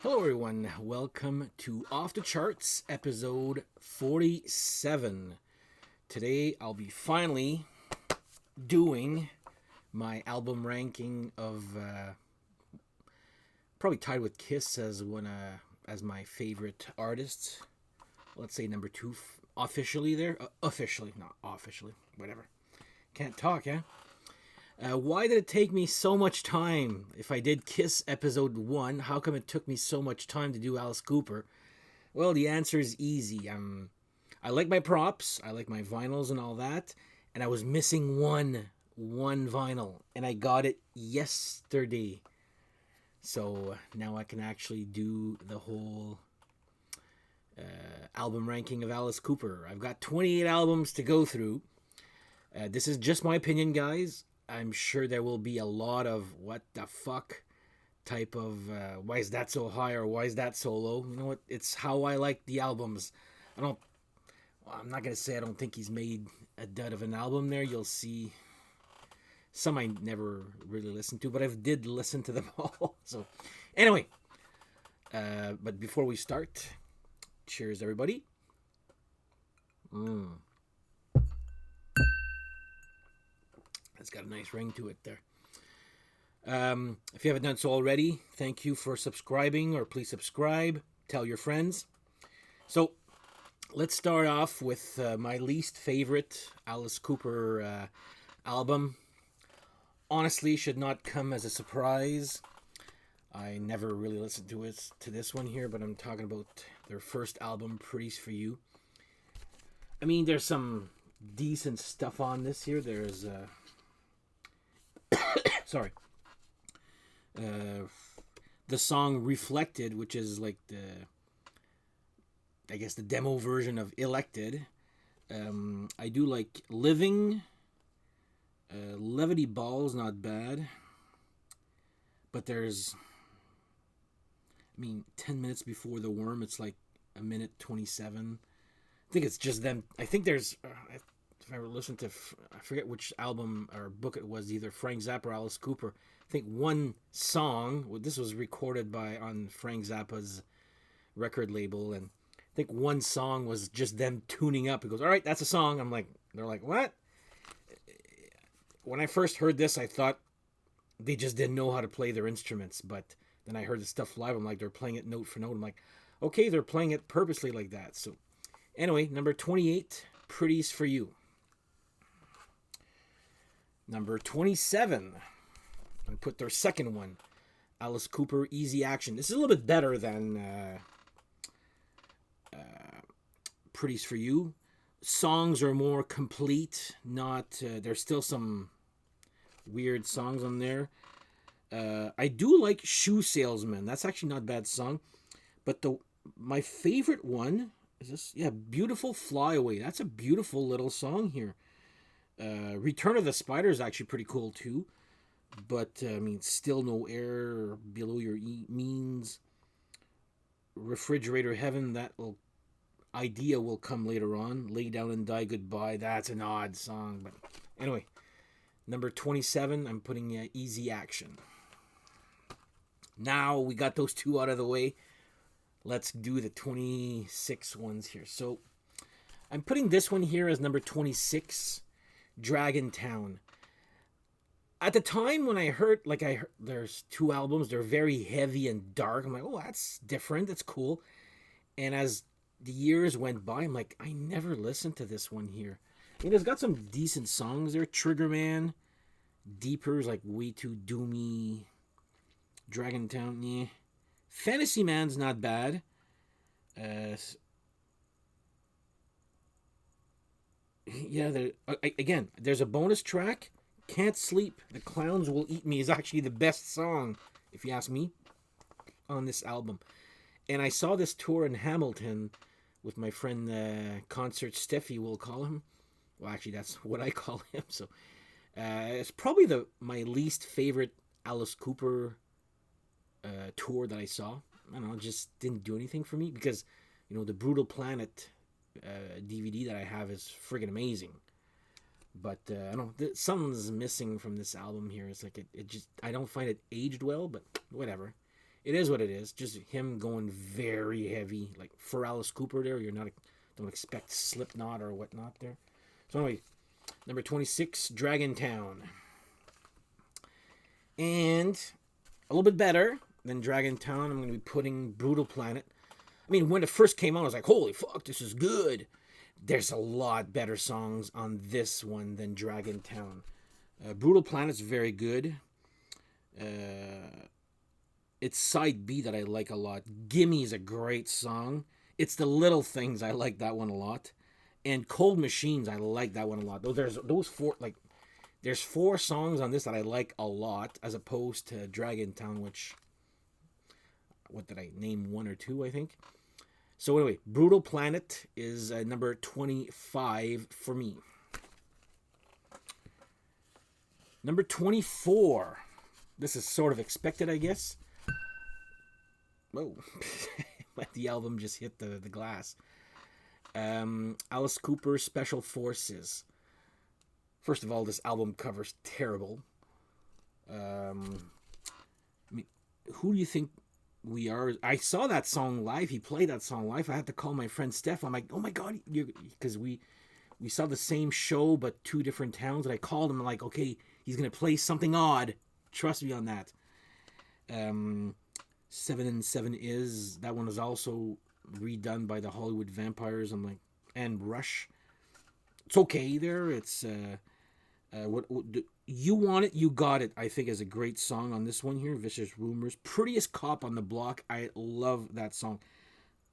Hello, everyone. Welcome to Off the Charts, episode 47. Today, I'll be finally doing my album ranking of probably tied with Kiss as as my favorite artists. Let's say number two officially there. Officially, not officially. Whatever. Can't talk, yeah. Why did it take me so much time? If I did Kiss episode 1, how come it took me so much time to do Alice Cooper? Well, the answer is easy. I like my props, I like my vinyls and all that, and I was missing one vinyl, and I got it yesterday. So now I can actually do the whole album ranking of Alice Cooper. I've got 28 albums to go through. This is just my opinion, guys. I'm sure there will be a lot of what the fuck type of why is that so high or why is that so low. You know what? It's how I like the albums. I'm not gonna say I don't think he's made a dud of an album there. You'll see some I never really listened to, but I did listen to them all. So anyway, but before we start, cheers, everybody. It's got a nice ring to it there. If you haven't done so already, thank you for subscribing, or please subscribe. Tell your friends. So let's start off with my least favorite Alice Cooper album. Honestly, should not come as a surprise. I never really listened to this one here, but I'm talking about their first album, Pretties for You. I mean, there's some decent stuff on this here. There's sorry. The song Reflected, which is like the demo version of Elected. I do like Living. Levity Ball's not bad. But there's, 10 minutes before the worm, it's like a minute 27. I think it's just them. I think there's, if I ever listened to, I forget which album or book it was, either Frank Zappa or Alice Cooper. I think one song, this was recorded on Frank Zappa's record label, and I think one song was just them tuning up. He goes, all right, that's a song. They're like, what? When I first heard this, I thought they just didn't know how to play their instruments, but then I heard the stuff live. I'm like, they're playing it note for note. I'm like, okay, they're playing it purposely like that. So anyway, number 28, Pretties for You. Number 27, I put their second one, Alice Cooper, Easy Action. This is a little bit better than Pretties for You. Songs are more complete. There's still some weird songs on there. I do like Shoe Salesman. That's actually not a bad song. But my favorite one is this. Yeah, Beautiful Flyaway. That's a beautiful little song here. Return of the Spider is actually pretty cool too. But, Still No Air, Below Your Means, Refrigerator Heaven, idea will come later on. Lay Down and Die Goodbye, that's an odd song. But anyway, number 27, I'm putting Easy Action. Now we got those two out of the way. Let's do the 26 ones here. So I'm putting this one here as number 26, Dragon Town. At the time when I heard there's two albums, they're very heavy and dark. I'm like, oh, that's different. That's cool. And as the years went by, I'm like, I never listened to this one here. It's got some decent songs there. Trigger Man, Deeper's like way too doomy. Dragon Town, yeah. Fantasy Man's not bad. There's a bonus track. Can't Sleep, The Clowns Will Eat Me is actually the best song, if you ask me, on this album. And I saw this tour in Hamilton with my friend Concert Steffi, we'll call him. Well, actually, that's what I call him. So it's probably my least favorite Alice Cooper tour that I saw. I don't know, it just didn't do anything for me because, the Brutal Planet DVD that I have is friggin' amazing. But I don't know, something's missing from this album here. It's like it just, I don't find it aged well, but whatever. It is what it is. Just him going very heavy, like for Alice Cooper. There, you're not don't expect Slipknot or whatnot there. So anyway, number 26, Dragon Town, and a little bit better than Dragon Town. I'm going to be putting Brutal Planet. I mean, when it first came out, I was like, holy fuck, this is good. There's a lot better songs on this one than Dragon Town. Brutal Planet's very good. It's side B that I like a lot. Gimme's a great song. It's the little things, I like that one a lot. And Cold Machines, I like that one a lot. There's 4 songs on this that I like a lot, as opposed to Dragon Town, which, what did I name, 1 or 2, I think. So anyway, Brutal Planet is number 25 for me. Number 24. This is sort of expected, I guess. Whoa. The album just hit the glass. Alice Cooper, Special Forces. First of all, this album cover's terrible. I mean, who do you think we are? I saw that song live. He played that song live. I had to call my friend Steph. I'm like, oh my God, because we saw the same show but 2 different towns. And I called him. I'm like, okay, he's gonna play something odd. Trust me on that. 7 and 7 is, that one was also redone by the Hollywood Vampires. I'm like, and Rush. It's okay there. It's what You Want It, You Got It, I think is a great song on this one here. Vicious Rumors. Prettiest Cop on the Block. I love that song.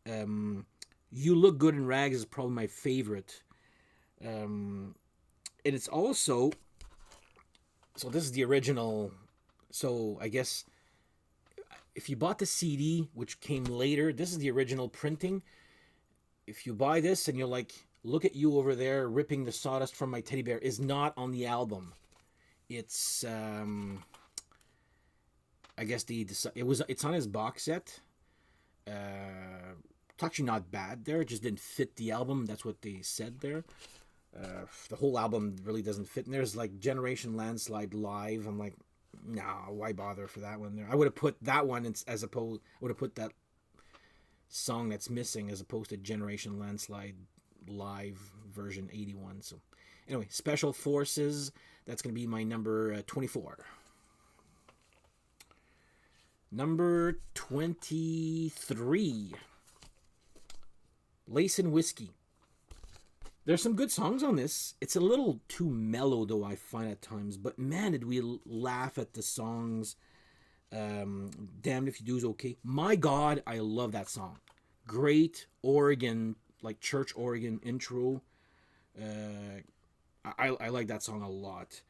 You Look Good in Rags is probably my favorite. And it's also, so this is the original. So I guess if you bought the CD, which came later, this is the original printing. If you buy this and you're like, look at you over there ripping the sawdust from my teddy bear, is not on the album. It's I guess it's on his box set. It's actually not bad there. It just didn't fit the album. That's what they said there. The whole album really doesn't fit. And there's like Generation Landslide Live. I'm like, nah, why bother for that one there? I would have put that one would have put that song that's missing as opposed to Generation Landslide Live version 81. So anyway, Special Forces, that's going to be my number 24. Number 23, Lace and Whiskey. There's some good songs on this. It's a little too mellow, though, I find at times. But man, did we laugh at the songs. Damned If You Do is okay. My God, I love that song. Great organ, like church organ intro. I like that song a lot.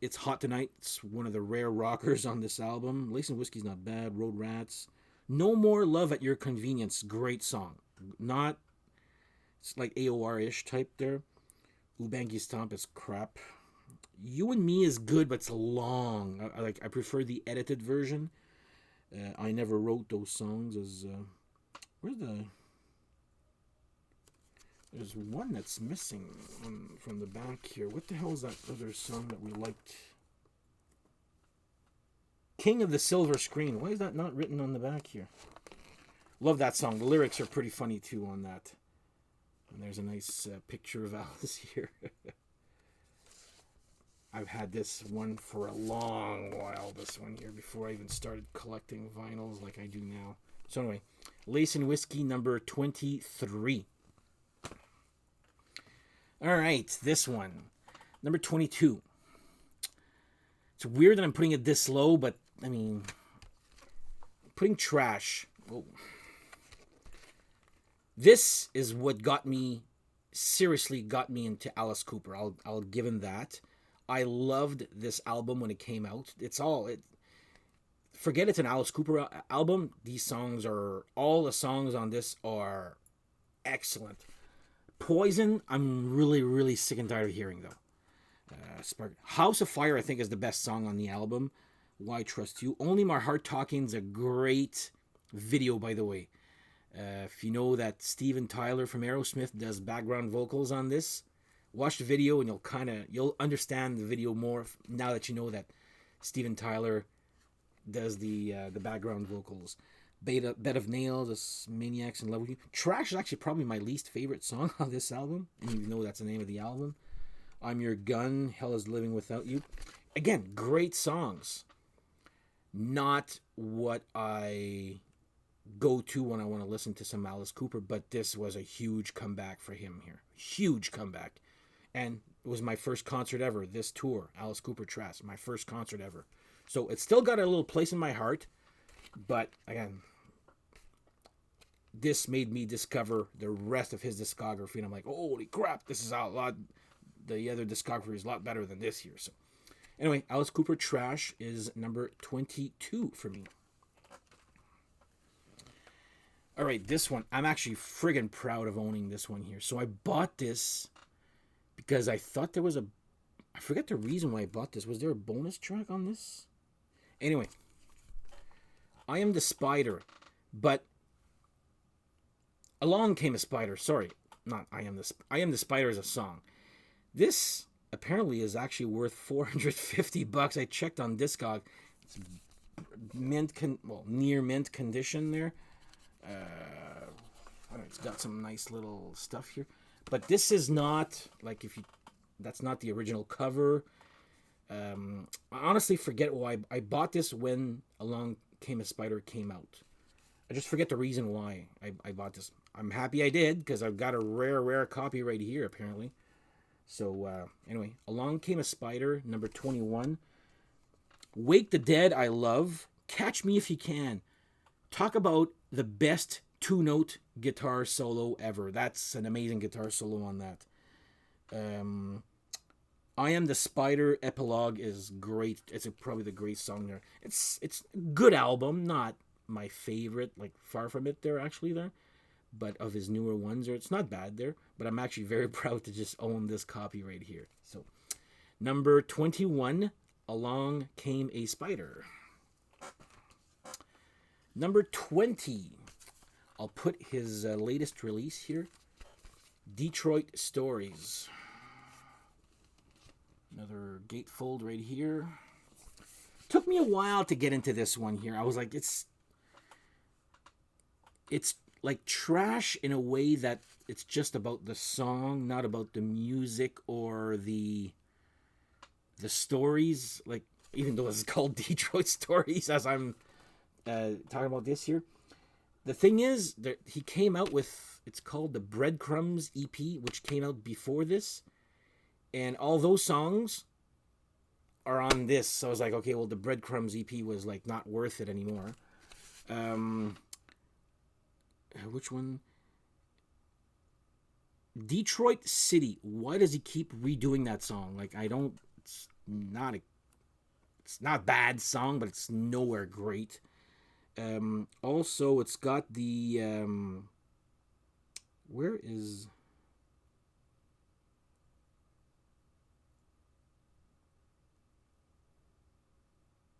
It's Hot Tonight. It's one of the rare rockers on this album. Lace and Whiskey's not bad. Road Rats. No More Love at Your Convenience. Great song. Not... It's like AOR-ish type there. Ubangi Stomp is crap. You and Me is good, but it's long. I prefer the edited version. I never wrote those songs. There's one that's missing from the back here. What the hell is that other song that we liked? King of the Silver Screen. Why is that not written on the back here? Love that song. The lyrics are pretty funny too on that. And there's a nice picture of Alice here. I've had this one for a long while, this one here, before I even started collecting vinyls like I do now. So anyway, Lace and Whiskey, number 23. All right, this one, number 22. It's weird that I'm putting it this low, but, I mean, putting Trash. Whoa. This is what seriously got me into Alice Cooper. I'll give him that. I loved this album when it came out. Forget it's an Alice Cooper album. All the songs on this are excellent. Poison, I'm really, really sick and tired of hearing though. House of Fire, I think, is the best song on the album. Why Trust You? Only My Heart Talking's a great video, by the way. If you know that Steven Tyler from Aerosmith does background vocals on this, watch the video and you'll understand the video more now that you know that Steven Tyler does the background vocals. Bed of Nails, this Maniacs in Love with You. Trash is actually probably my least favorite song on this album, and you know that's the name of the album. I'm Your Gun, Hell is Living Without You. Again, great songs. Not what I go to when I want to listen to some Alice Cooper, but this was a huge comeback for him here. Huge comeback. And it was my first concert ever, this tour, Alice Cooper Trash, my first concert ever. So it's still got a little place in my heart, but again, this made me discover the rest of his discography, and I'm like, holy crap, this is a lot, the other discography is a lot better than this here. So anyway, Alice Cooper Trash is number 22 for me. All right, this one, I'm actually friggin' proud of owning this one here. So I bought this because I thought there was I forget the reason why I bought this. Was there a bonus track on this? Anyway, I Am the Spider, but Along Came a Spider. Sorry, not I Am the Spider is a song. This apparently is actually worth $450. I checked on Discog. It's near mint condition there. It's got some nice little stuff here, but this is not like that's not the original cover. I honestly forget why I bought this when Along Came a Spider came out. I just forget the reason why I bought this. I'm happy I did because I've got a rare copy right here apparently. So anyway, Along Came a Spider, number 21. Wake the Dead, I love. Catch Me If You Can. Talk about the best two-note guitar solo ever. That's an amazing guitar solo on that. I Am the Spider epilogue is great. It's probably the great song there. It's a good album, not my favorite, like far from it there actually there. But of his newer ones, it's not bad there. But I'm actually very proud to just own this copy right here. So, number 21, Along Came a Spider. Number 20, I'll put his latest release here, Detroit Stories. Another gatefold right here. Took me a while to get into this one here. I was like, it's like trash in a way that it's just about the song, not about the music or the stories. Like, even though it's called Detroit Stories, as I'm talking about this here. The thing is, that he came out with, it's called the Breadcrumbs EP, which came out before this. And all those songs are on this. So I was like, okay, well, the Breadcrumbs EP was like not worth it anymore. Which one? Detroit City. Why does he keep redoing that song? Like, it's not a bad song, but it's nowhere great. Also, it's got the where is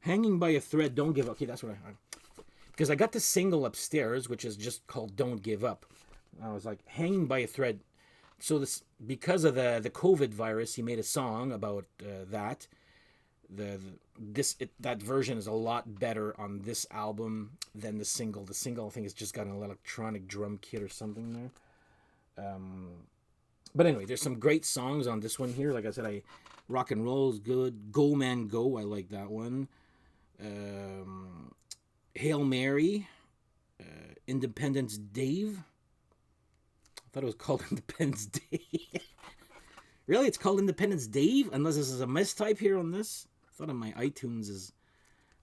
Hanging by a Thread, Don't Give Up. Okay, that's what because I got the single upstairs, which is just called Don't Give Up. I was like, Hanging by a Thread. So this, because of the COVID virus, he made a song about that. That version is a lot better on this album than the single. The single, I think, has just got an electronic drum kit or something there. But anyway, there's some great songs on this one here. Like I said, Rock and Roll is good. Go Man Go, I like that one. Hail Mary, Independence Dave. I thought it was called Independence Day. Really? It's called Independence Dave? Unless this is a mistype here on this. I thought on my iTunes is...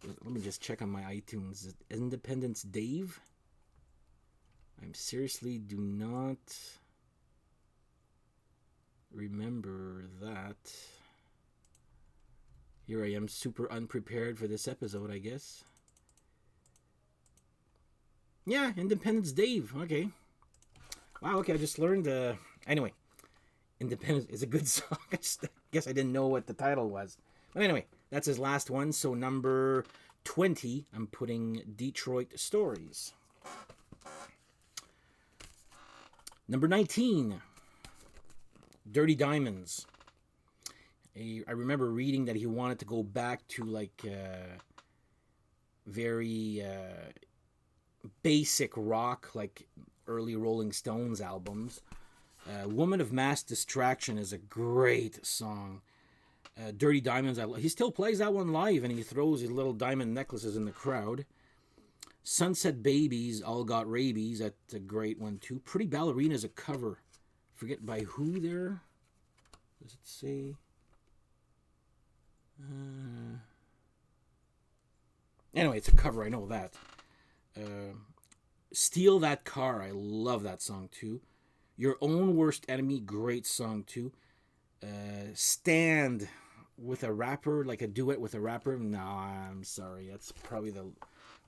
Let me just check on my iTunes. Is it Independence Dave? I seriously do not remember that. Here I am, super unprepared for this episode, I guess. Yeah, Independence Dave. Okay. Wow, okay, I just learned... Anyway, Independence is a good song. I guess I didn't know what the title was. But anyway, that's his last one. So number 20, I'm putting Detroit Stories. Number 19, Dirty Diamonds. I remember reading that he wanted to go back to like very basic rock, like early Rolling Stones albums. Woman of Mass Distraction is a great song. Dirty Diamonds, he still plays that one live, and he throws his little diamond necklaces in the crowd. Sunset Babies, All Got Rabies, that's a great one too. Pretty Ballerina is a cover. Forget by who there. Does it say? Anyway, it's a cover, I know that. Steal That Car, I love that song too. Your Own Worst Enemy, great song too. Stand with a rapper, like a duet with a rapper. Nah, I'm sorry. That's probably the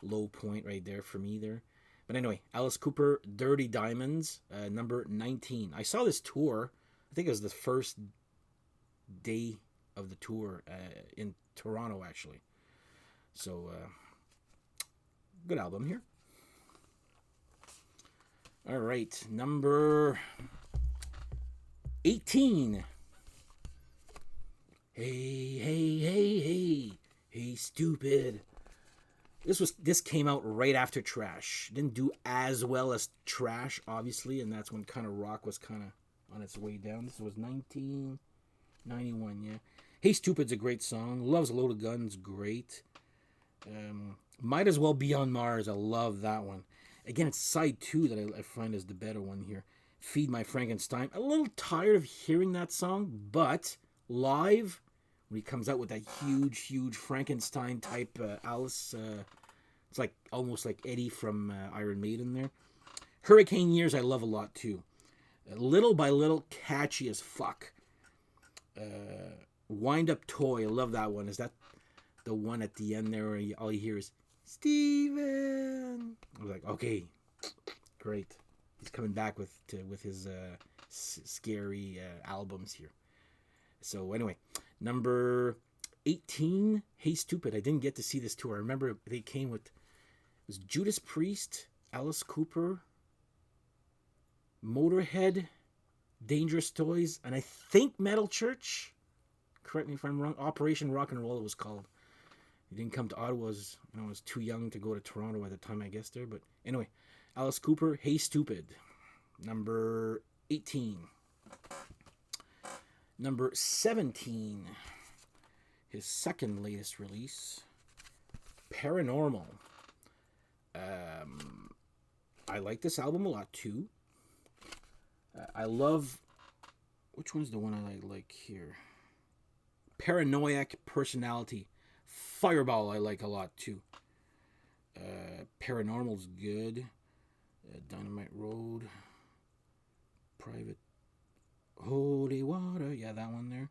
low point right there for me there. But anyway, Alice Cooper, Dirty Diamonds, number 19. I saw this tour. I think it was the first day of the tour in Toronto, actually. So, good album here. All right, number 18. Hey, hey, hey, hey, hey, stupid. This came out right after Trash. Didn't do as well as Trash, obviously, and that's when kind of rock was kind of on its way down. This was 1991, yeah. Hey, Stupid's a great song. Love's a Load of Guns, great. Might As Well Be on Mars, I love that one. Again, it's side 2 that I find is the better one here. Feed My Frankenstein. A little tired of hearing that song, but live, when he comes out with that huge Frankenstein type Alice, it's like almost like Eddie from Iron Maiden there. Hurricane Years I love a lot too. Little by Little, catchy as fuck. Wind Up Toy, I love that one. Is that the one at the end there where all you hear is Steven? I was like, okay, great. He's coming back with his scary albums here. So anyway, number 18, Hey Stupid. I didn't get to see this tour. I remember they came with, it was Judas Priest, Alice Cooper, Motorhead, Dangerous Toys, and I think Metal Church. Correct me if I'm wrong. Operation Rock and Roll it was called. He didn't come to Ottawa. I was too young to go to Toronto at the time, I guess, there. But anyway, Alice Cooper, Hey Stupid. Number 18. Number 17. His second latest release. Paranormal. I like this album a lot, too. I love... Which one's the one I like here? Paranoiac Personality. Fireball I like a lot too. Paranormal's good. Dynamite Road. Private Holy Water. Yeah, that one there.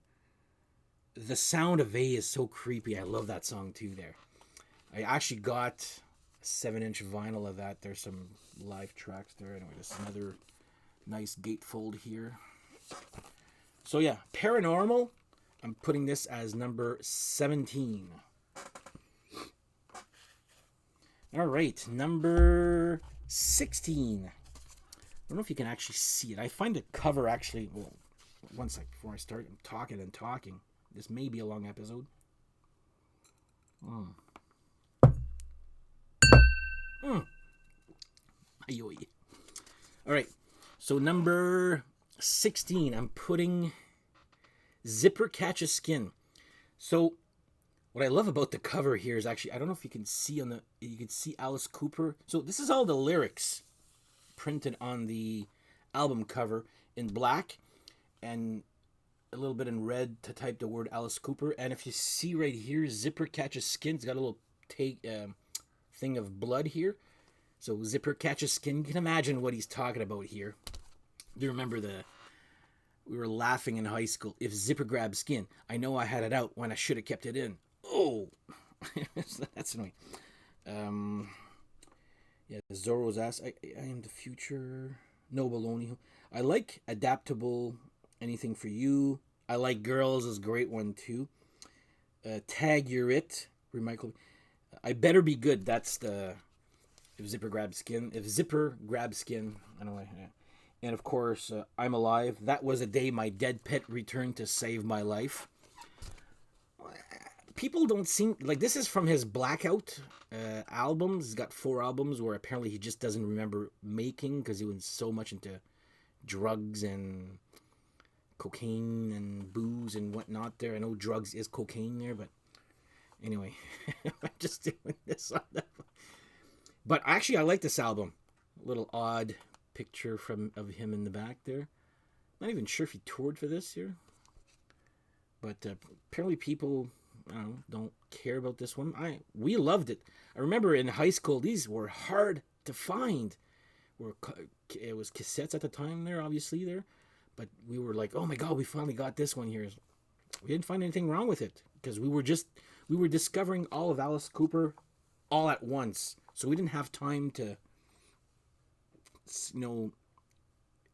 The Sound of A is so creepy. I love that song too there. I actually got a 7-inch vinyl of that. There's some live tracks there. Anyway, there's another nice gatefold here. So yeah, Paranormal. I'm putting this as number 17. All right, number 16. I don't know if you can actually see it. I find the cover actually... Well, one sec before I start. I'm talking and talking. This may be a long episode. All right, so number 16. I'm putting Zipper Catches Skin. So... What I love about the cover here is actually, I don't know if you can see you can see Alice Cooper. So this is all the lyrics printed on the album cover in black and a little bit in red to type the word Alice Cooper. And if you see right here, Zipper Catches Skin, it's got a little thing of blood here. So Zipper Catches Skin, you can imagine what he's talking about here. Do you remember we were laughing in high school. If Zipper grabbed skin, I know I had it out when I should have kept it in. Oh, that's annoying. Yeah, Zorro's ass. I am the future. No baloney. I like Adaptable. Anything for You. I like Girls is a great one too. Tag You're It. Michael. I Better Be Good. That's the if Zipper grabs skin. If Zipper grabs skin. Anyway. Yeah. And of course, I'm Alive. That was a day my dead pet returned to save my life. people don't seem like this is from his Blackout albums. He's got 4 albums where apparently he just doesn't remember making because he was so much into drugs and cocaine and booze and whatnot there. I know drugs is cocaine there, but anyway, I'm just doing this on that. But actually, I like this album. A little odd picture of him in the back there. Not even sure if he toured for this here. But apparently people, I don't care about this one. We loved it. I remember in high school, these were hard to find. It was cassettes at the time there, obviously there. But we were like, oh my God, we finally got this one here. We didn't find anything wrong with it. Because we were discovering all of Alice Cooper all at once. So we didn't have time to,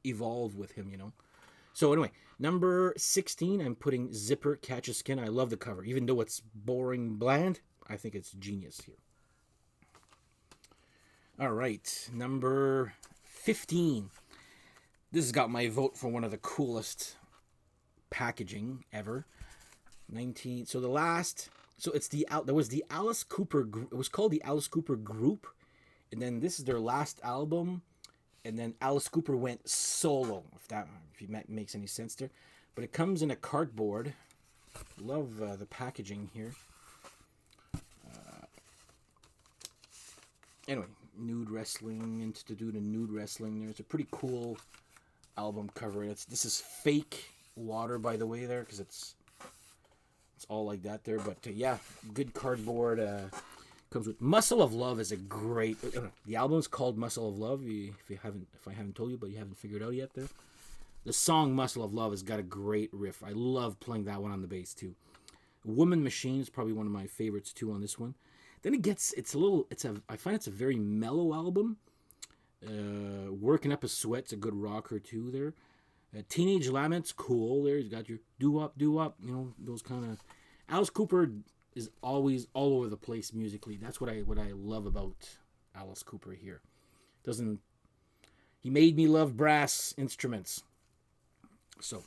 evolve with him, So anyway, number 16, I'm putting Zipper Catch a Skin. I love the cover. Even though it's boring, bland, I think it's genius here. All right, number 15. This has got my vote for one of the coolest packaging ever. There was the Alice Cooper, it was called the Alice Cooper Group, and then this is their last album, and then Alice Cooper went solo, if it makes any sense there. But it comes in a cardboard. Love the packaging here. Anyway, nude wrestling, and to do the nude wrestling, there's a pretty cool album cover. This is fake water, by the way, there, because it's all like that there. But yeah, good cardboard. Comes with Muscle of Love is a great. The album is called Muscle of Love. If I haven't told you, but you haven't figured out yet there. The song Muscle of Love has got a great riff. I love playing that one on the bass too. Woman Machine is probably one of my favorites too on this one. Then I find it's a very mellow album. Working Up a Sweat's a good rocker too there. Teenage Lament's cool there. He's got your doo-wop, those kind of. Alice Cooper is always all over the place musically. That's what I love about Alice Cooper here. He made me love brass instruments. So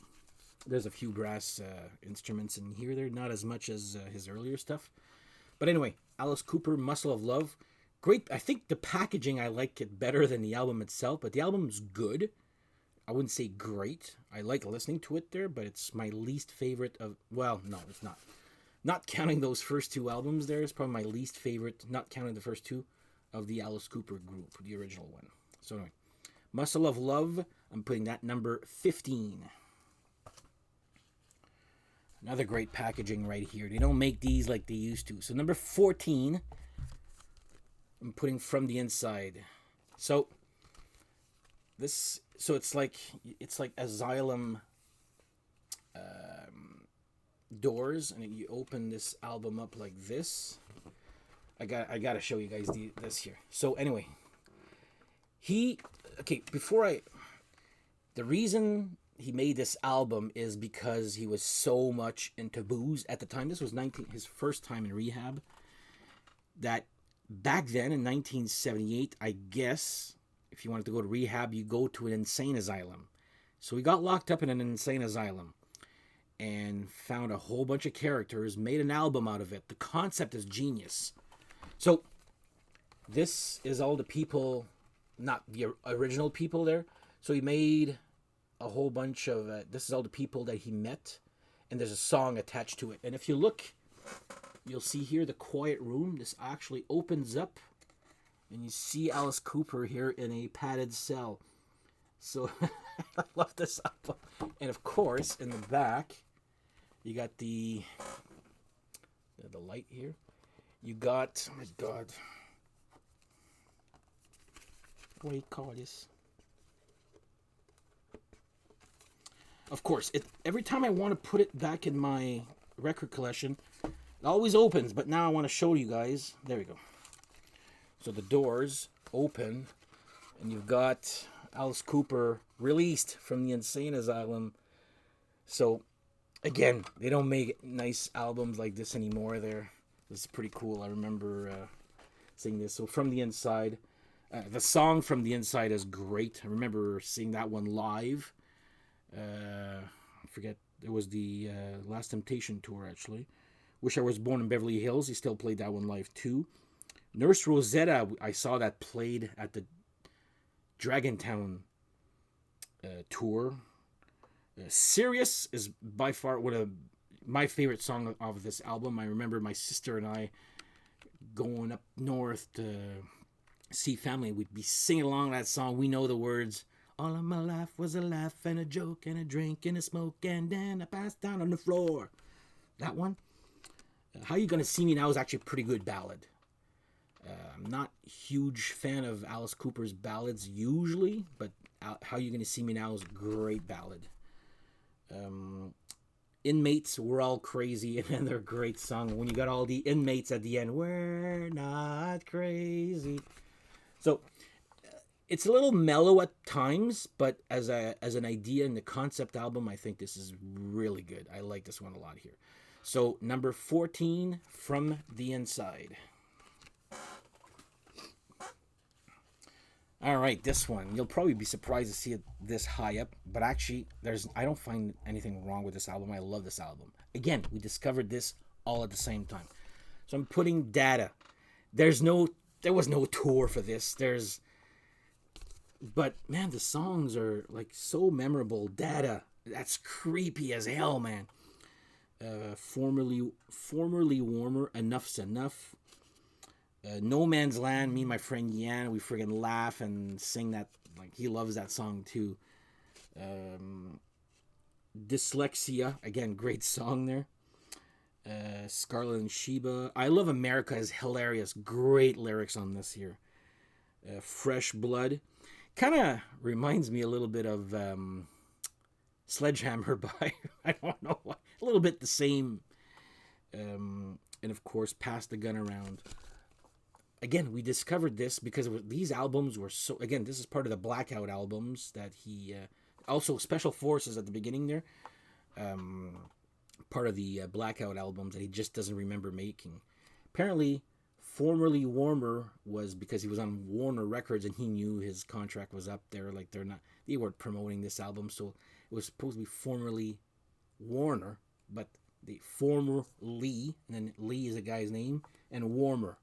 there's a few brass instruments in here. They're not as much as his earlier stuff. But anyway, Alice Cooper, Muscle of Love. Great. I think the packaging, I like it better than the album itself, but the album's good. I wouldn't say great. I like listening to it there, but it's my least favorite of... Well, no, it's not. Not counting those first 2 albums there, it's probably my least favorite, not counting the first 2, of the Alice Cooper group, the original one. So anyway, Muscle of Love, I'm putting that number 15. Another great packaging right here. They don't make these like they used to. So number 14, I'm putting From the Inside. So it's like Asylum doors, and you open this album up like this. I gotta show you guys this here. So anyway, the reason he made this album is because he was so much into booze at the time. This was his first time in rehab. That back then in 1978, I guess if you wanted to go to rehab, you go to an insane asylum. So he got locked up in an insane asylum and found a whole bunch of characters, made an album out of it. The concept is genius. So this is all the people, not the original people there. So he made a whole bunch of, this is all the people that he met, and there's a song attached to it. And if you look, you'll see here the quiet room. This actually opens up, and you see Alice Cooper here in a padded cell. So I love this album. And of course, in the back, you got the light here. You got, oh my God, what do you call this? Of course, every time I want to put it back in my record collection, it always opens, but now I want to show you guys. There we go. So the doors open, and you've got Alice Cooper released from the insane asylum. So, again, they don't make nice albums like this anymore. This is pretty cool. I remember seeing this. So, From the Inside, the song From the Inside is great. I remember seeing that one live. I forget, it was the Last Temptation tour, actually, Wish I Was Born in Beverly Hills. He still played that one live too. Nurse Rosetta, I saw that played at the Dragontown tour. Sirius is by far one of my favorite song of this album. I remember my sister and I going up north to see family. We'd be singing along that song. We know the words. All of my life was a laugh and a joke and a drink and a smoke, and then I passed down on the floor. That one. How You Gonna See Me Now is actually a pretty good ballad. I'm not a huge fan of Alice Cooper's ballads usually, but How You Gonna See Me Now is a great ballad. Inmates, We're All Crazy, and then they're a great song. When you got all the inmates at the end, we're not crazy. So it's a little mellow at times, but as an idea in the concept album, I think this is really good. I like this one a lot here. So number 14, From the Inside. All right, this one. You'll probably be surprised to see it this high up, but actually, I don't find anything wrong with this album. I love this album. Again, we discovered this all at the same time. So I'm putting Dada. There was no tour for this. But man, the songs are like so memorable. Dada, that's creepy as hell, man. Formerly Warmer, Enough's Enough. No Man's Land, me and my friend Yan, we friggin' laugh and sing that. Like, he loves that song too. Dyslexia, again, great song there. Scarlet and Sheba. I Love America is hilarious. Great lyrics on this here. Fresh Blood. Kind of reminds me a little bit of Sledgehammer by, I don't know, a little bit the same. And of course, Pass the Gun Around. Again, we discovered this because these albums were so... Again, this is part of the Blackout albums that he... also, Special Forces at the beginning there. Part of the Blackout albums that he just doesn't remember making. Apparently, Formerly Warmer was because he was on Warner Records and he knew his contract was up there. Like, they weren't promoting this album, so it was supposed to be Formerly Warner, but the former Lee, and then Lee is a guy's name, and Warmer.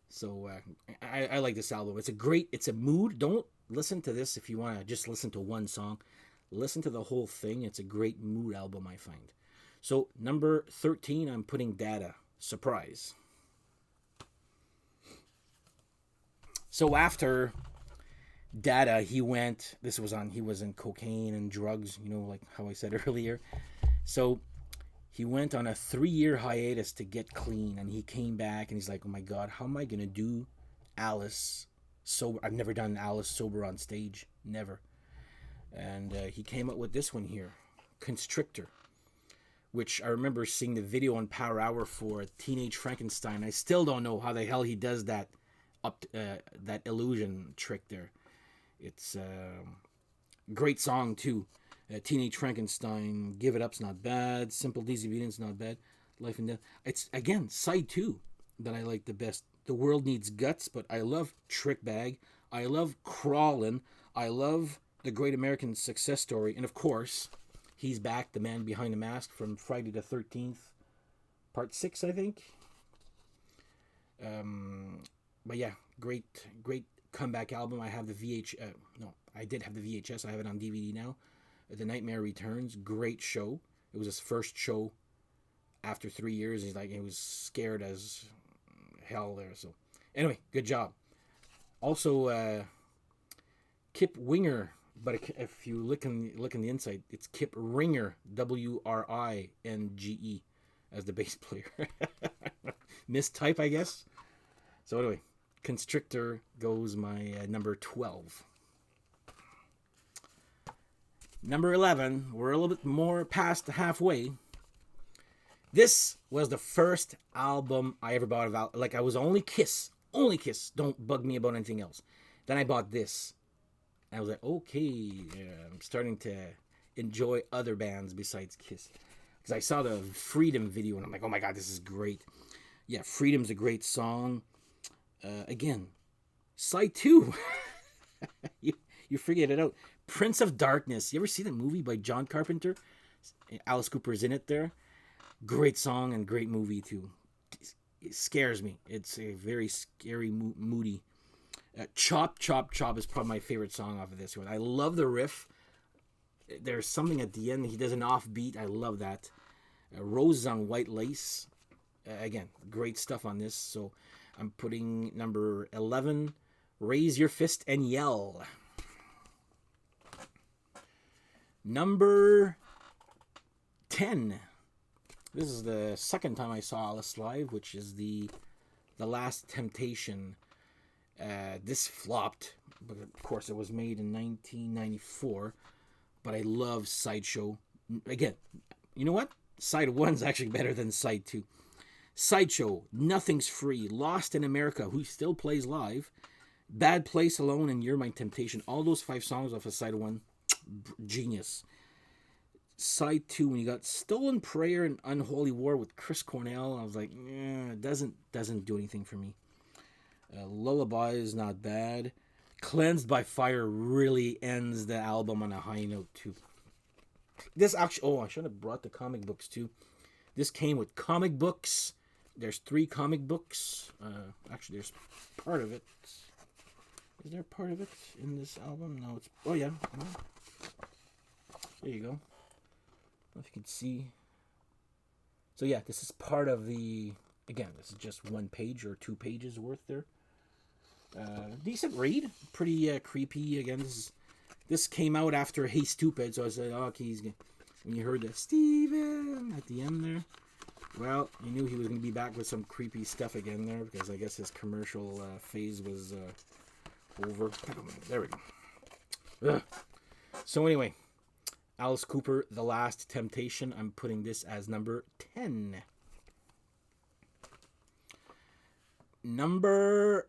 So I like this album. It's a mood. Don't listen to this if you want to just listen to one song. Listen to the whole thing. It's a great mood album, I find. So number 13, I'm putting Dada. Surprise. So after Dada, he was in cocaine and drugs, like how I said earlier. So he went on a 3-year hiatus to get clean, and he came back, and he's like, oh my God, how am I going to do Alice sober? I've never done Alice sober on stage. Never. And he came up with this one here, Constrictor, which I remember seeing the video on Power Hour for Teenage Frankenstein. I still don't know how the hell he does that that illusion trick there. It's a great song, too. Teenage Frankenstein, Give It Up's not bad. Simple Disobedience, not bad. Life and Death. It's, again, side 2 that I like the best. The World Needs Guts, but I love Trick Bag. I love Crawlin'. I love The Great American Success Story. And, of course, he's back, the man behind the mask from Friday the 13th. Part 6, I think. But, yeah, great comeback album. I have the I did have the VHS. I have it on DVD now. The Nightmare Returns, great show. It was his first show after 3 years. He was scared as hell there. So anyway, good job. Also, Kip Winger, but if you look in the inside, it's Kip Ringer, Wringe, as the bass player. Mistype, I guess. So anyway, Constrictor goes my number 12. Number 11, we're a little bit more past halfway. This was the first album I ever bought about. Like, I was only Kiss. Don't bug me about anything else. Then I bought this. I was like, okay, I'm starting to enjoy other bands besides Kiss. Because I saw the Freedom video, and I'm like, oh my God, this is great. Yeah, Freedom's a great song. Again, side 2. You figured it out. Prince of Darkness. You ever see that movie by John Carpenter? Alice Cooper's in it there. Great song and great movie too. It scares me. It's a very scary, moody. Chop Chop Chop is probably my favorite song off of this one. I love the riff. There's something at the end. He does an offbeat. I love that. Roses on White Lace. Again, great stuff on this. So I'm putting number 11, Raise Your Fist and Yell. Number 10. This is the second time I saw Alice live, which is the Last Temptation. This flopped, but of course it was made in 1994. But I love Sideshow. Again, you know what? Side 1's actually better than Side 2. Sideshow, Nothing's Free, Lost in America, who still plays live, Bad Place Alone, and You're My Temptation. All those 5 songs off of Side 1, genius. Side 2, when you got Stolen Prayer and Unholy War with Chris Cornell, I was like, it doesn't do anything for me. Lullaby is not bad. Cleansed by Fire really ends the album on a high note too. This actually, I should have brought the comic books too. This came with comic books. There's 3 comic books. Actually, there's part of it. Is there part of it in this album? No, it's... Oh, yeah. There you go. I don't know if you can see. So, yeah, this is part of the... Again, this is just 1 page or 2 pages worth there. Decent read. Pretty creepy. Again, this came out after Hey Stupid, so I said, oh, okay, when you heard the Steven at the end there, well, you knew he was going to be back with some creepy stuff again there, because I guess his commercial phase was over. There we go. Ugh. So anyway, Alice Cooper, The Last Temptation. I'm putting this as number 10. Number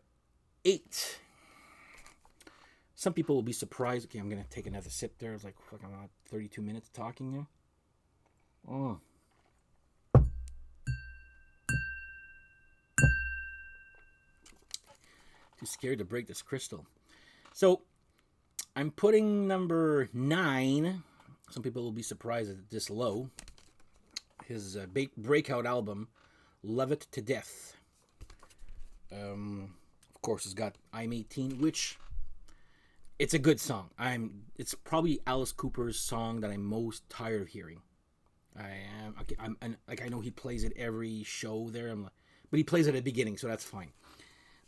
8. Some people will be surprised. Okay, I'm going to take another sip there. It's like, fuck, I'm not 32 minutes talking there. Oh. Too scared to break this crystal. So, I'm putting number 9. Some people will be surprised at this low. His breakout album, Love It to Death. Of course, it's got I'm 18, which... It's a good song. It's probably Alice Cooper's song that I'm most tired of hearing. I know he plays it every show there. But he plays it at the beginning, so that's fine.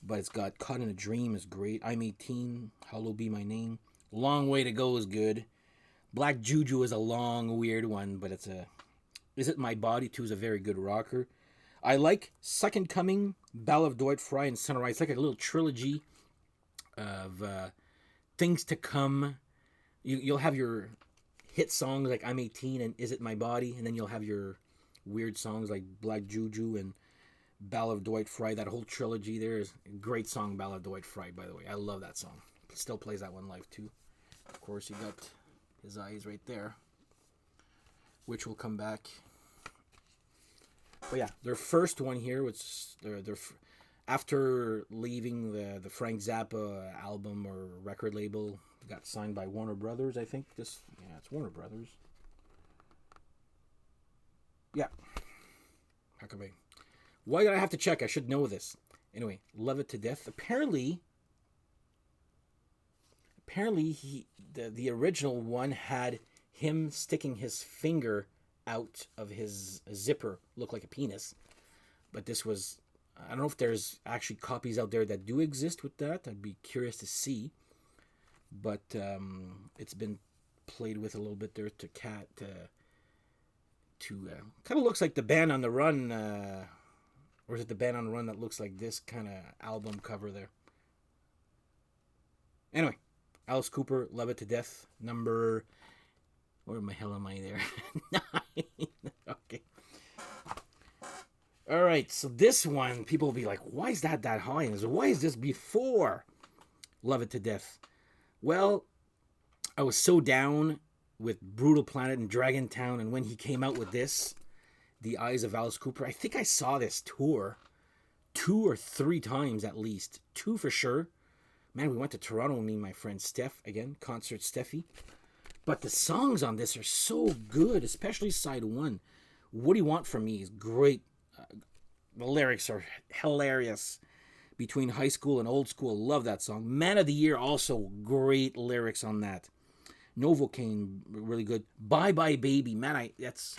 But it's got Caught in a Dream is great. I'm 18. Hallowed Be My Name. Long Way to Go is good. Black Juju is a long, weird one, but it's a... Is It My Body too is a very good rocker. I like Second Coming, Ballad of Dwight Fry, and Sunrise. It's like a little trilogy of... things to come. You'll have your hit songs like I'm 18 and Is It My Body, and then you'll have your weird songs like Black Juju and Ballad of Dwight Fry. That whole trilogy there is a great song, Ballad of Dwight Fry, by the way. I love that song. Still plays that one live too. Of course, you got His Eyes right there, which will come back. But yeah, their first one here, which their after leaving the Frank Zappa album or record label, got signed by Warner Brothers, I think. It's Warner Brothers. Yeah. How come why did I have to check? I should know this. Anyway, Love It to Death. Apparently the original one had him sticking his finger out of his zipper, looked like a penis. But this was... I don't know if there's actually copies out there that do exist with that. I'd be curious to see. But it's been played with a little bit there to kind of looks like the Band on the Run. Or is it the Band on the Run that looks like this kind of album cover there? Anyway, Alice Cooper, Love It to Death. Number... Where the hell am I there? 9. Okay. All right, so this one, people will be like, why is that high? And why is this before Love It to Death? Well, I was so down with Brutal Planet and Dragon Town, and when he came out with this, The Eyes of Alice Cooper, I think I saw this tour 2 or 3 times at least. 2 for sure. Man, we went to Toronto with me and my friend Steph, again, Concert Steffi. But the songs on this are so good, especially side 1. What Do You Want From Me is great. The lyrics are hilarious. Between high school and old school, love that song. Man of the Year, also great lyrics on that. Novocaine, really good. Bye Bye Baby, man, that's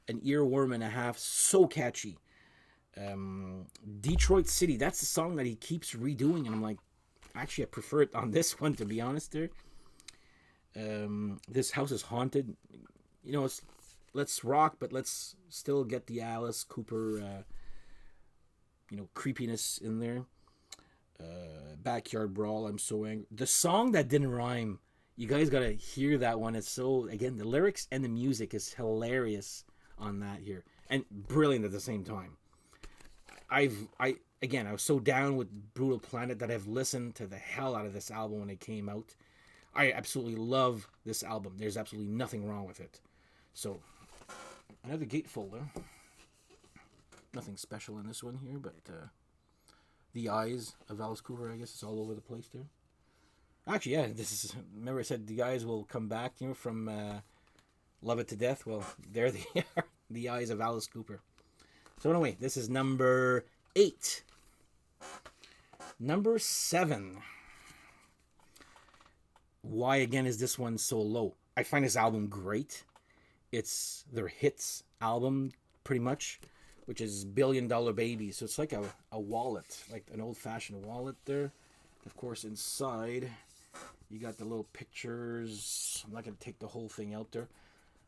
an earworm and a half. So catchy. Detroit City, that's the song that he keeps redoing, and I'm like, actually, I prefer it on this one, to be honest. There, This House Is Haunted. Let's rock, but let's still get the Alice Cooper, creepiness in there. Backyard Brawl, I'm So Angry. The song that didn't rhyme, you guys gotta hear that one. It's so, again, the lyrics and the music is hilarious on that here, and brilliant at the same time. I was so down with Brutal Planet that I've listened to the hell out of this album when it came out. I absolutely love this album. There's absolutely nothing wrong with it. So, another gatefolder. Nothing special in this one here, but The Eyes of Alice Cooper, I guess it's all over the place there. Actually, yeah, remember I said the guys will come back, from Love It to Death. Well, there they are, The Eyes of Alice Cooper. So anyway, this is number 8. Number 7. Why again is this one so low? I find this album great. It's their hits album, pretty much, which is Billion Dollar Baby. So it's like a wallet, like an old-fashioned wallet there. Of course, inside, you got the little pictures. I'm not going to take the whole thing out there.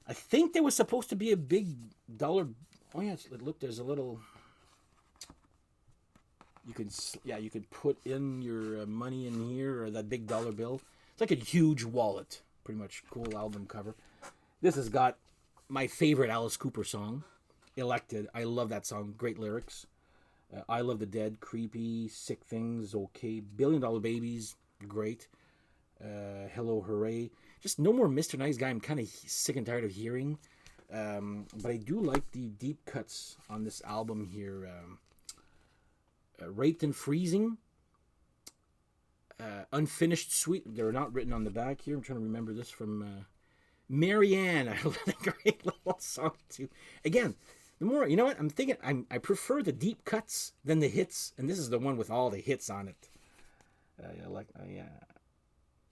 I think there was supposed to be a big dollar. Oh, yeah, look, there's a little. You could put in your money in here, or that big dollar bill. It's like a huge wallet. Pretty much cool album cover. This has got my favorite Alice Cooper song, Elected. I love that song. Great lyrics. I Love the Dead, creepy. Sick Things, okay. Billion Dollar Babies, great. Hello, Hooray. Just No More Mr. Nice Guy, I'm kind of sick and tired of hearing. But I do like the deep cuts on this album here. Raped and Freezing. Unfinished Sweet. They're not written on the back here. I'm trying to remember this from Marianne. I love that great little song too. Again, the more, you know what, I'm thinking I prefer the deep cuts than the hits, and this is the one with all the hits on it. Yeah.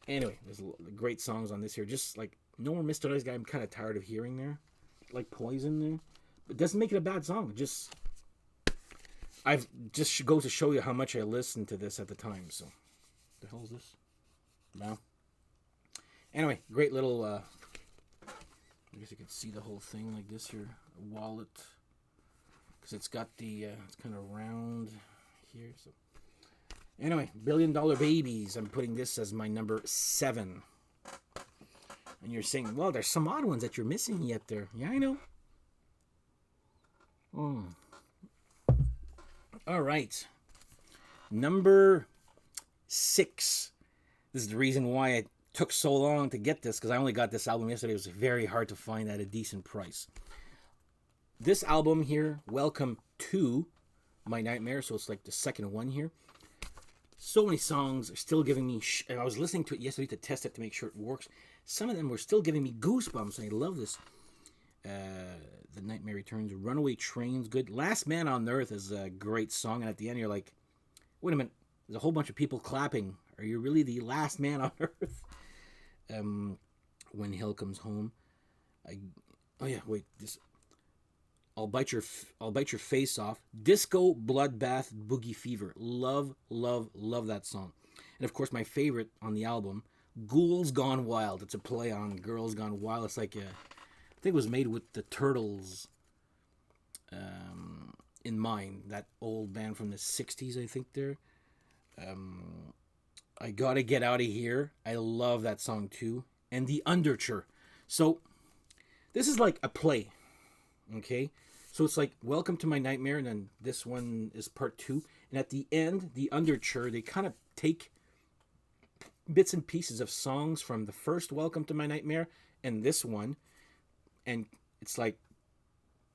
Anyway, there's great songs on this here. Just like No More Mr. Nice Guy, I'm kind of tired of hearing there. Like Poison there. But it doesn't make it a bad song. I've just goes to show you how much I listened to this at the time. So, what the hell is this? No. Anyway, great little, I guess you can see the whole thing like this here. A wallet. Because it's got the, it's kind of round here. So, anyway, Billion Dollar Babies. I'm putting this as my number 7. And you're saying, well, there's some odd ones that you're missing yet there. Yeah, I know. All right. Number 6. This is the reason why it took so long to get this, because I only got this album yesterday. It was very hard to find at a decent price. This album here, Welcome to My Nightmare, so it's like the second one here. So many songs are still giving me... I was listening to it yesterday to test it to make sure it works. Some of them were still giving me goosebumps, and I love this. The Nightmare Returns, Runaway Train's good. Last Man on Earth is a great song, and at the end you're like, wait a minute, there's a whole bunch of people clapping. Are you really the last man on Earth? When Hell Comes Home. I'll bite your face off. Disco Bloodbath Boogie Fever. Love that song. And of course, my favorite on the album, Ghouls Gone Wild. It's a play on Girls Gone Wild. It's like I think it was made with the Turtles in mind. That old band from the 60s, I think there. I Gotta Get Out of Here. I love that song too. And The Underture. So, this is like a play. Okay? So it's like Welcome to My Nightmare, and then this one is part 2. And at the end, The Underture, they kind of take bits and pieces of songs from the first Welcome to My Nightmare and this one. And it's like,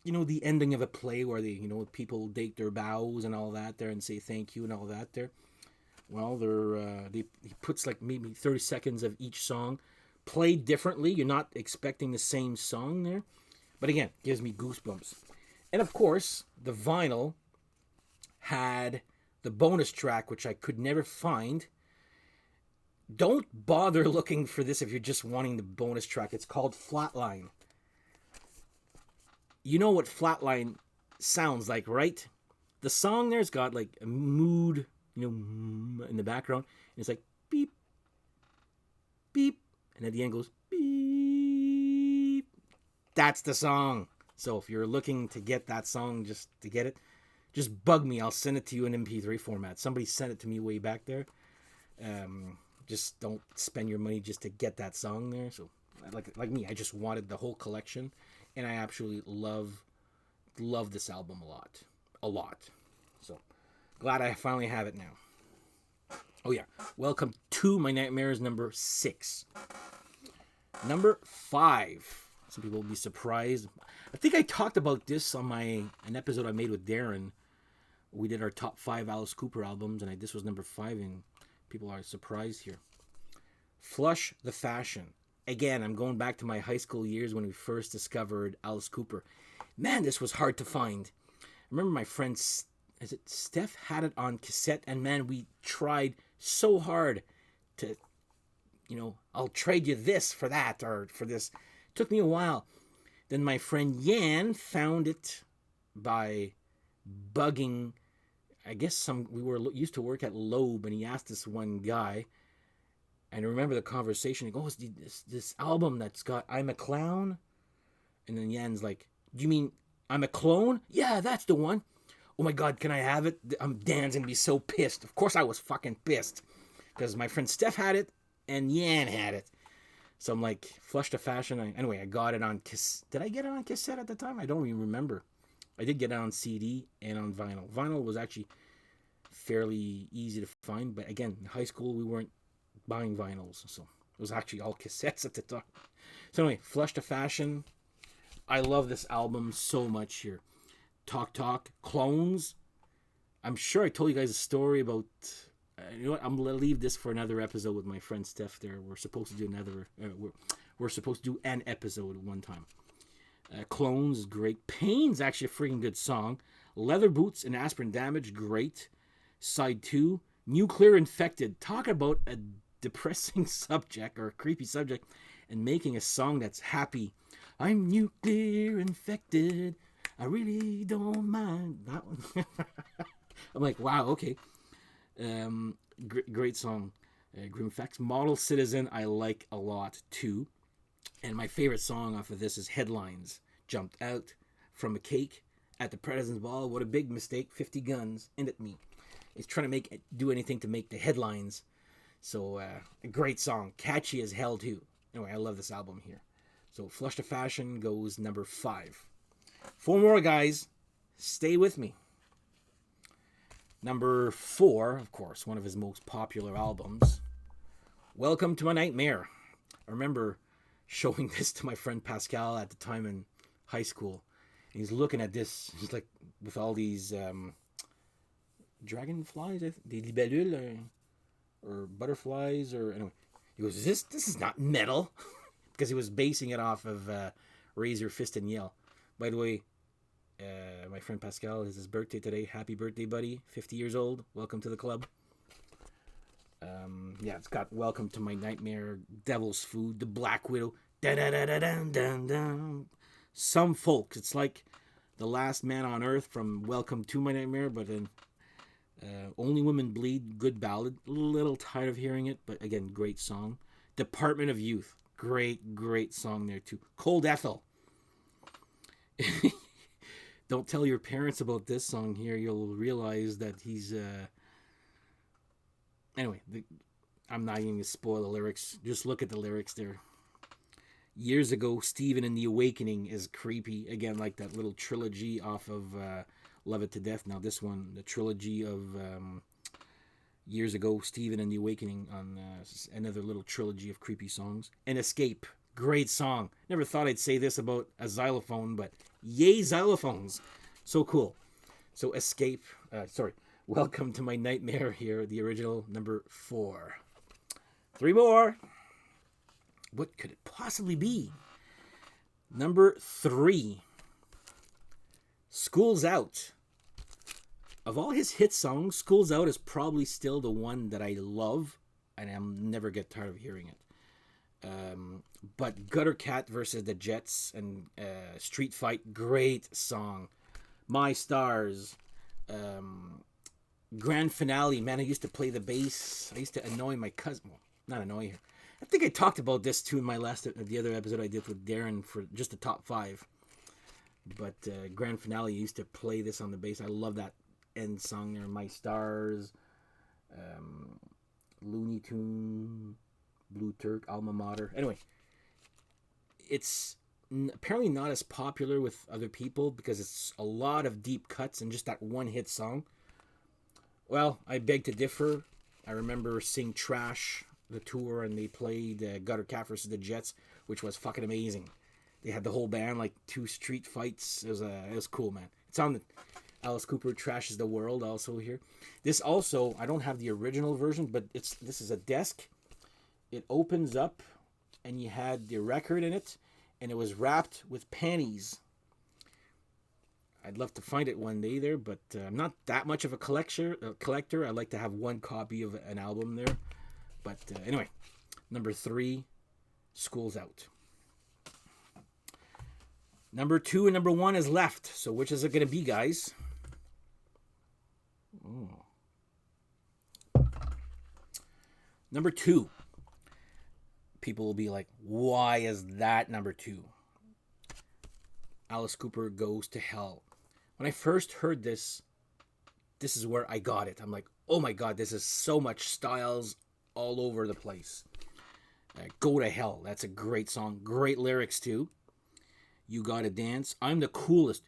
the ending of a play where they, people take their bows and all that there and say thank you and all that there. Well, he puts like maybe 30 seconds of each song played differently. You're not expecting the same song there. But again, gives me goosebumps. And of course, the vinyl had the bonus track, which I could never find. Don't bother looking for this if you're just wanting the bonus track. It's called Flatline. You know what Flatline sounds like, right? The song there's got like a mood, in the background. And it's like beep, beep. And at the end goes beep. That's the song. So if you're looking to get that song just to get it, just bug me. I'll send it to you in MP3 format. Somebody sent it to me way back there. Just don't spend your money just to get that song there. So like me, I just wanted the whole collection. And I absolutely love this album a lot. So glad I finally have it now. Oh yeah, welcome to my nightmares number 6. Number 5. Some people will be surprised. I think I talked about this on an episode I made with Darren. We did our top 5 Alice Cooper albums, and this was number 5, and people are surprised here. Flush the Fashion. Again, I'm going back to my high school years when we first discovered Alice Cooper. Man, this was hard to find. I remember my friend, Steph, had it on cassette, and man, we tried so hard to, I'll trade you this for that, or for this. It took me a while. Then my friend Yan found it by bugging, I guess we used to work at Loeb, and he asked this one guy, and I remember the conversation. He goes, this album that's got I'm a Clown? And then Yan's like, do you mean I'm a Clone? Yeah, that's the one. Oh my God, can I have it? Dan's gonna be so pissed. Of course I was fucking pissed. Because my friend Steph had it, and Yan had it. So I'm like, Flush the Fashion. Anyway, I got it on cassette. Did I get it on cassette at the time? I don't even remember. I did get it on CD and on vinyl. Vinyl was actually fairly easy to find. But again, in high school, we weren't buying vinyls. So it was actually all cassettes at the time. So anyway, Flush the Fashion. I love this album so much here. Talk Talk, Clones. I'm sure I told you guys a story about... you know what? I'm gonna leave this for another episode with my friend Steph. There, we're supposed to do we're supposed to do an episode one time. Clones is great. Pain's actually a freaking good song. Leather Boots and Aspirin Damage, great. Side 2, Nuclear Infected. Talk about a depressing subject or a creepy subject, and making a song that's happy. I'm nuclear infected. I really don't mind that one. I'm like, wow, okay. Great song. Grim Facts. Model Citizen I like a lot too. And my favorite song off of this is Headlines. Jumped out from a cake at the President's Ball. What a big mistake. 50 guns aimed at me. It's trying to do anything to make the headlines. So a great song. Catchy as hell too. Anyway, I love this album here. So Flush the Fashion goes number 5. 4 more, guys. Stay with me. Number 4, of course, one of his most popular albums. Welcome to My Nightmare. I remember showing this to my friend Pascal at the time in high school. And he's looking at this. He's like, with all these dragonflies, the libellules, or butterflies, or anyway. He goes, this is not metal. Because he was basing it off of Razor, Fist, and Yell. By the way, my friend Pascal, is his birthday today. Happy birthday, buddy. 50 years old. Welcome to the club. Yeah, it's got Welcome to My Nightmare, Devil's Food, The Black Widow. Da-da-da-da-dun-dun-dun. Some folks, it's like The Last Man on Earth from Welcome to My Nightmare, but then Only Women Bleed, good ballad. A little tired of hearing it, but again, great song. Department of Youth. Great song there too. Cold Ethel. Don't tell your parents about this song here. You'll realize that he's... Anyway, I'm not even going to spoil the lyrics. Just look at the lyrics there. Years ago, Stephen and the Awakening is creepy. Again, like that little trilogy off of Love It to Death. Now this one, the trilogy of Years Ago, Stephen and the Awakening, on another little trilogy of creepy songs. And Escape. Great song. Never thought I'd say this about a xylophone, but yay xylophones. So cool. So Escape. Welcome to My Nightmare here, the original, number 4. 3 more. What could it possibly be? Number 3, School's Out. Of all his hit songs, School's Out is probably still the one that I love, and I'll never get tired of hearing it. But Gutter Cat versus the Jets and Street Fight, great song. My Stars, Grand Finale, man, I used to play the bass. I used to annoy my cousin. Well, not annoy her. I think I talked about this too in the other episode I did with Darren for just the top 5. But Grand Finale, used to play this on the bass. I love that end song there. My Stars, Looney Tune, Blue Turk, Alma Mater. Anyway, it's apparently not as popular with other people because it's a lot of deep cuts and just that one hit song. Well, I beg to differ. I remember seeing Trash, the tour, and they played Gutter Cat versus the Jets, which was fucking amazing. They had the whole band, like 2 street fights. It was cool, man. It's on the Alice Cooper Trashes the World also here. This also, I don't have the original version, but this is a desk. It opens up, and you had the record in it, and it was wrapped with panties. I'd love to find it one day there, but I'm not that much of a collector. I like to have one copy of an album there. But anyway, number 3, School's Out. Number 2 and number 1 is left. So which is it going to be, guys? Number 2. People will be like, why is that number 2? Alice Cooper Goes to Hell. When I first heard this is where I got it. I'm like, oh my God, this is so much Styles all over the place. Go to Hell. That's a great song. Great lyrics too. You Gotta Dance. I'm the Coolest.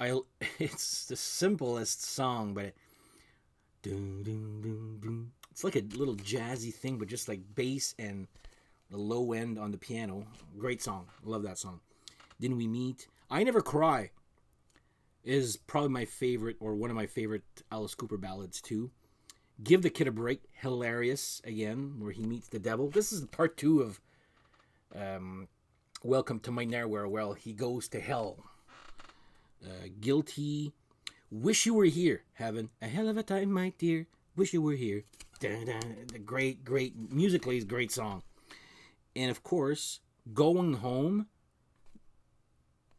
It's the simplest song, but it's like a little jazzy thing, but just like bass and the low end on the piano. Great song. Love that song. Didn't We Meet? I Never Cry is probably my favorite, or one of my favorite Alice Cooper ballads too. Give the Kid a Break. Hilarious, again, where he meets the devil. This is part 2 of Welcome to My Nowhere. Well, he goes to hell. Guilty. Wish You Were Here. Having a hell of a time, my dear. Wish You Were Here. The great, musically is a great song. And of course, Going Home.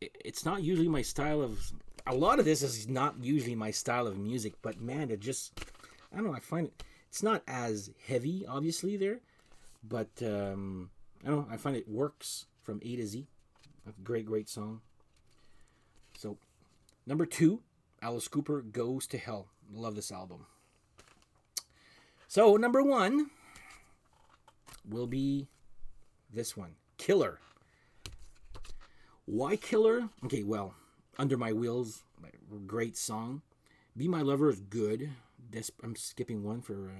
It's not usually my style of... A lot of this is not usually my style of music, but man, it just... I don't know, I find it... It's not as heavy, obviously, there. But, I don't know, I find it works from A to Z. A great song. So, number 2, Alice Cooper Goes to Hell. Love this album. So, number 1 will be this one. Killer. Why Killer? Okay, well, Under My Wheels, great song. Be My Lover is good. I'm skipping one for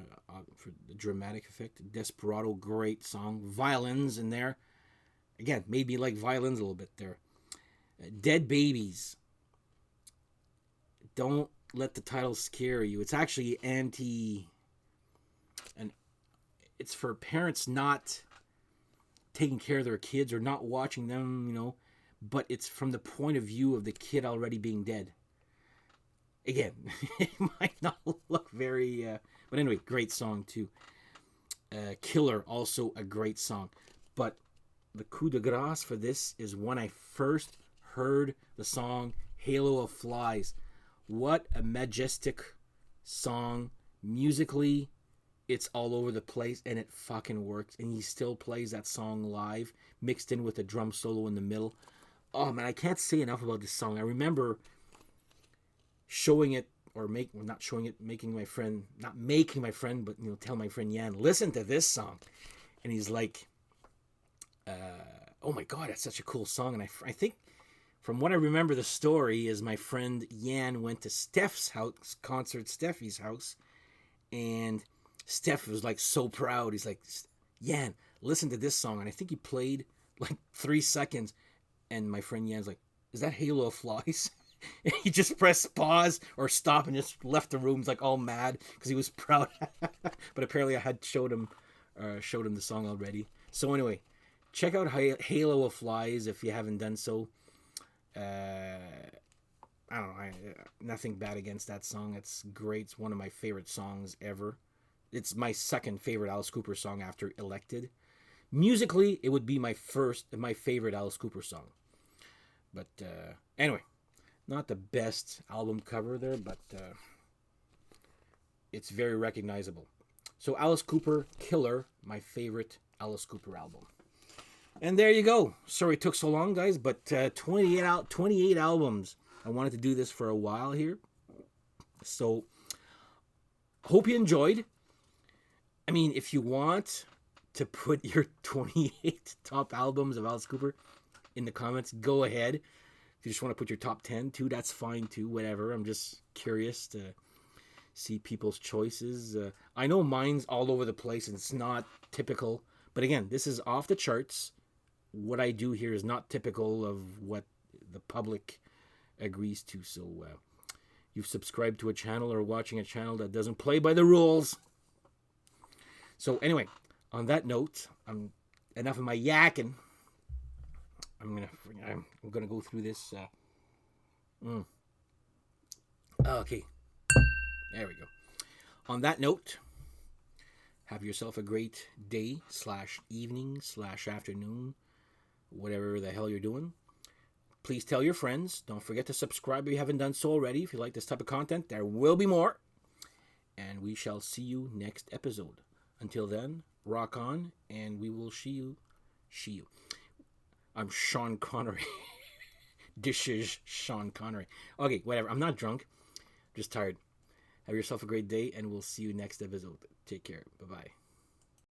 the dramatic effect. Desperado, great song. Violins in there. Again, made me like violins a little bit there. Dead Babies. Don't let the title scare you. It's actually and it's for parents not taking care of their kids or not watching them, but it's from the point of view of the kid already being dead. Again, it might not look very... but anyway, great song too. Killer, also a great song. But the coup de grace for this is when I first heard the song Halo of Flies. What a majestic song. Musically, it's all over the place, and it fucking works. And he still plays that song live, mixed in with a drum solo in the middle. Oh man, I can't say enough about this song. I remember showing it, making my friend, but tell my friend Yan, listen to this song. And he's like, oh my God, that's such a cool song. And I think, from what I remember, the story is my friend Yan went to Steph's house, Steffi's house, and Steph was like so proud. He's like, Yan, listen to this song. And I think he played like 3 seconds, and my friend Yan's like, is that Halo of Flies? And he just pressed pause or stop and just left the room like all mad because he was proud. But apparently I had showed him the song already. So anyway, check out Halo of Flies if you haven't done so. I don't know. Nothing bad against that song. It's great. It's one of my favorite songs ever. It's my second favorite Alice Cooper song after Elected. Musically, it would be my favorite Alice Cooper song. But anyway, not the best album cover there, but it's very recognizable. So Alice Cooper, Killer, my favorite Alice Cooper album. And there you go. Sorry it took so long, guys, but 28 albums. I wanted to do this for a while here. So, hope you enjoyed. I mean, if you want to put your 28 top albums of Alice Cooper in the comments, go ahead. If you just want to put your top 10 too, that's fine too, whatever. I'm just curious to see people's choices. I know mine's all over the place and it's not typical. But again, this is off the charts. What I do here is not typical of what the public agrees to. So you've subscribed to a channel or watching a channel that doesn't play by the rules. So anyway, on that note, enough of my yakking. I'm gonna go through this. Okay, there we go. On that note, have yourself a great day / evening / afternoon, whatever the hell you're doing. Please tell your friends. Don't forget to subscribe if you haven't done so already. If you like this type of content, there will be more. And we shall see you next episode. Until then, rock on, and we will see you. I'm Sean Connery. This is Sean Connery. Okay, whatever. I'm not drunk. I'm just tired. Have yourself a great day, and we'll see you next episode. Take care. Bye-bye.